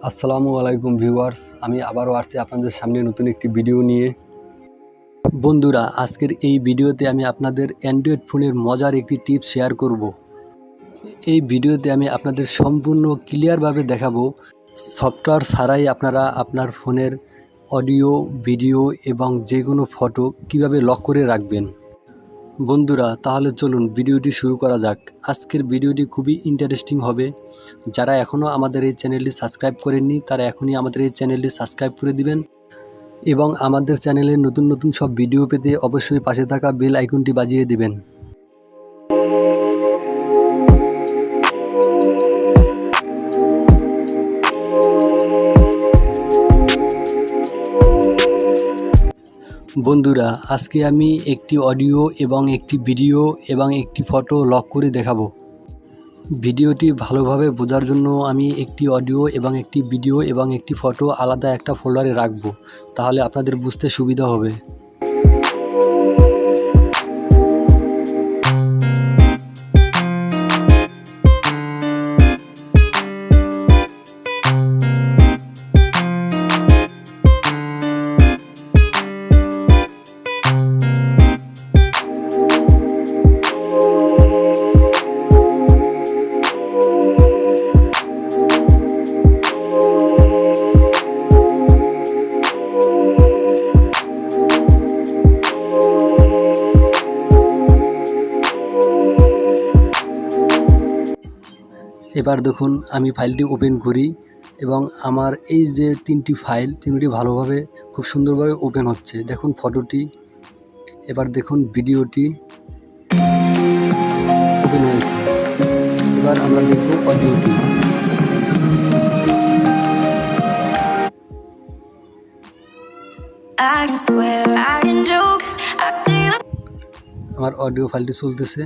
আসসালামু আলাইকুম ভিউয়ার্স, আমি আবারও আসছি আপনাদের সামনে নতুন একটি ভিডিও নিয়ে। বন্ধুরা, আজকের এই ভিডিওতে আমি আপনাদের অ্যান্ড্রয়েড ফোনের মজার একটি টিপস শেয়ার করব। এই ভিডিওতে আমি আপনাদের সম্পূর্ণ ক্লিয়ারভাবে দেখাবো সফটওয়্যার ছাড়াই আপনারা আপনার ফোনের অডিও, ভিডিও এবং যে কোনো ফটো কিভাবে লক করে রাখবেন। বন্ধুরা, তাহলে চলুন ভিডিওটি শুরু করা যাক। আজকের ভিডিওটি খুবই ইন্টারেস্টিং হবে। যারা এখনও আমাদের এই চ্যানেলটি সাবস্ক্রাইব করেননি তারা এখনই আমাদের এই চ্যানেলটি সাবস্ক্রাইব করে দিবেন এবং আমাদের চ্যানেলের নতুন নতুন সব ভিডিও পেতে অবশ্যই পাশে থাকা বেল আইকনটি বাজিয়ে দিবেন। বন্ধুরা, আজকে আমি একটি অডিও এবং একটি ভিডিও এবং একটি ফটো লক করে দেখাবো। ভিডিওটি ভালোভাবে বোঝার জন্য আমি একটি অডিও এবং একটি ভিডিও এবং একটি ফটো আলাদা একটা ফোল্ডারে রাখবো, তাহলে আপনাদের বুঝতে সুবিধা হবে। এবার দেখুন, আমি ফাইলটি ওপেন করি এবং আমার এই যে তিনটি ফাইল, তিনটি ভালোভাবে খুব সুন্দরভাবে ওপেন হচ্ছে। দেখুন ফটোটি, এবার দেখুন ভিডিওটি ওপেন হয়েছে। এবার আমরা দেখব অডিওটি। আমার অডিও ফাইলটি চলতেছে।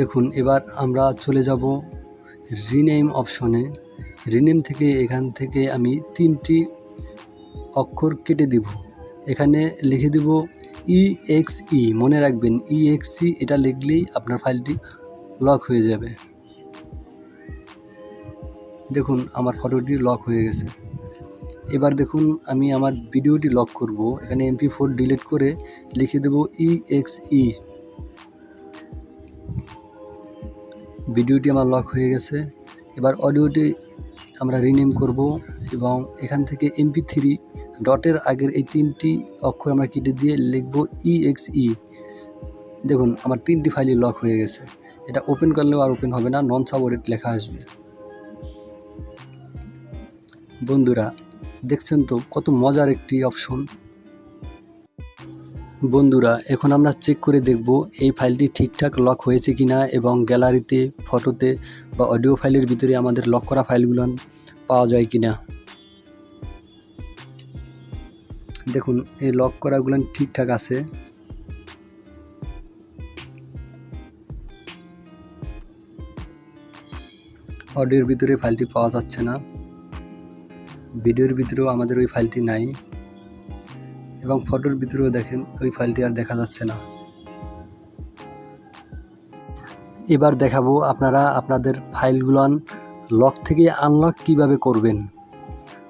দেখুন, এবার আমরা চলে যাব রিনেম অপশনে। রিনেম থেকে এখান থেকে আমি তিনটি অক্ষর কেটে দেব। এখানে লিখে দেব EXE। মনে রাখবেন EXE, এটা লিখলেই আপনার ফাইলটি লক হয়ে যাবে। দেখুন, আমার ফটোটি লক হয়ে গেছে। এবার দেখুন, আমি আমার ভিডিওটি লক করব। এখানে MP4 ডিলিট করে লিখে দেব EXE। ভিডিওটি আমার লক হয়ে গেছে। এবার অডিওটি আমরা রিনেম করব এবং এখান থেকে MP3 ডটের আগের এই তিনটি অক্ষর আমরা কেটে দিয়ে লিখব EXE। দেখুন, আমার তিনটি ফাইলই লক হয়ে গেছে। এটা ওপেন করলেও আর ওপেন হবে না, নন সাপোর্টেড লেখা আসবে। বন্ধুরা, দেখছেন তো কত মজার একটি অপশন। বন্ধুরা, এখন আমরা চেক করে দেখব এই ফাইলটি ঠিকঠাক লক হয়েছে কিনা এবং গ্যালারিতে, ফটোতে বা অডিও ফাইলের ভিতরে আমাদের লক করা ফাইলগুলো পাওয়া যায় কিনা। দেখুন, এই লক করাগুলো ঠিকঠাক আছে। অডিওর ভিতরে ফাইলটি পাওয়া যাচ্ছে না, ভিডিওর ভিতরেও আমাদের ওই ফাইলটি নাই এবং ফটোর ভিতরেও দেখেন ওই ফাইলটি আর দেখা যাচ্ছে না। এবার দেখাবো আপনারা আপনাদের ফাইলগুলো লক থেকে আনলক কিভাবে করবেন।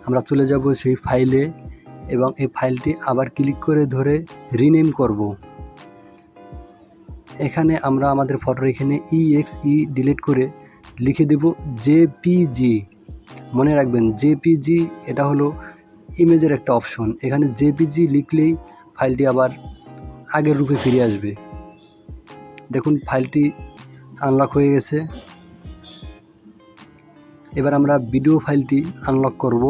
আমরা চলে যাব সেই ফাইলে এবং এই ফাইলটি আবার ক্লিক করে ধরে রিনেম করব। এখানে আমরা আমাদের ফটোর এখানে EXE ডিলিট করে লিখে দেব JPG। মনে রাখবেন JPG এটা হলো ইমেজের একটা অপশন। এখানে JPG লিখলেই ফাইলটি আবার আগের রূপে ফিরে আসবে। দেখুন, ফাইলটি আনলক হয়ে গেছে। এবার আমরা ভিডিও ফাইলটি আনলক করব,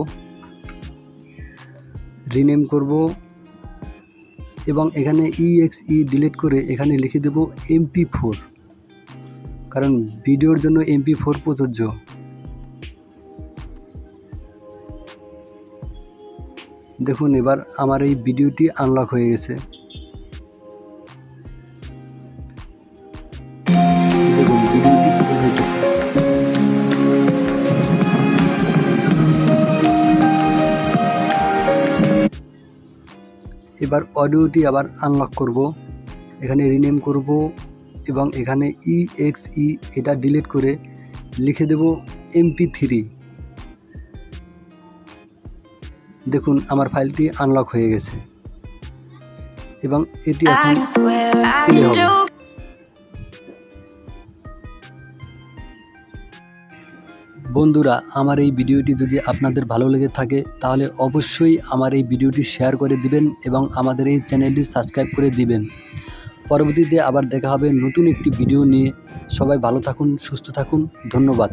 রিনেম করব এবং এখানে EXE ডিলিট করে এখানে লিখে দেব MP4, কারণ ভিডিওর জন্য MP4 প্রযোজ্য। দেখুন, এবার আমার এই ভিডিওটি আনলক হয়ে গেছে। দেখুন, ভিডিওটি ওপেন হইতেছে। এবার অডিওটি আবার আনলক করব, এখানে রিনেম করব এবং এখানে EXE এটা ডিলিট করে লিখে দেব mp3। দেখুন আমার ফাইলটি আনলক হয়ে গেছে এবং এটি এখন প্লে হবে। বন্ধুরা, আমার এই ভিডিওটি যদি আপনাদের ভালো লেগে থাকে তাহলে অবশ্যই আমার এই ভিডিওটি শেয়ার করে দিবেন এবং আমাদের এই চ্যানেলটি সাবস্ক্রাইব করে দিবেন। পরবর্তীতে আবার দেখা হবে নতুন একটি ভিডিও নিয়ে। সবাই ভালো থাকুন, সুস্থ থাকুন, ধন্যবাদ।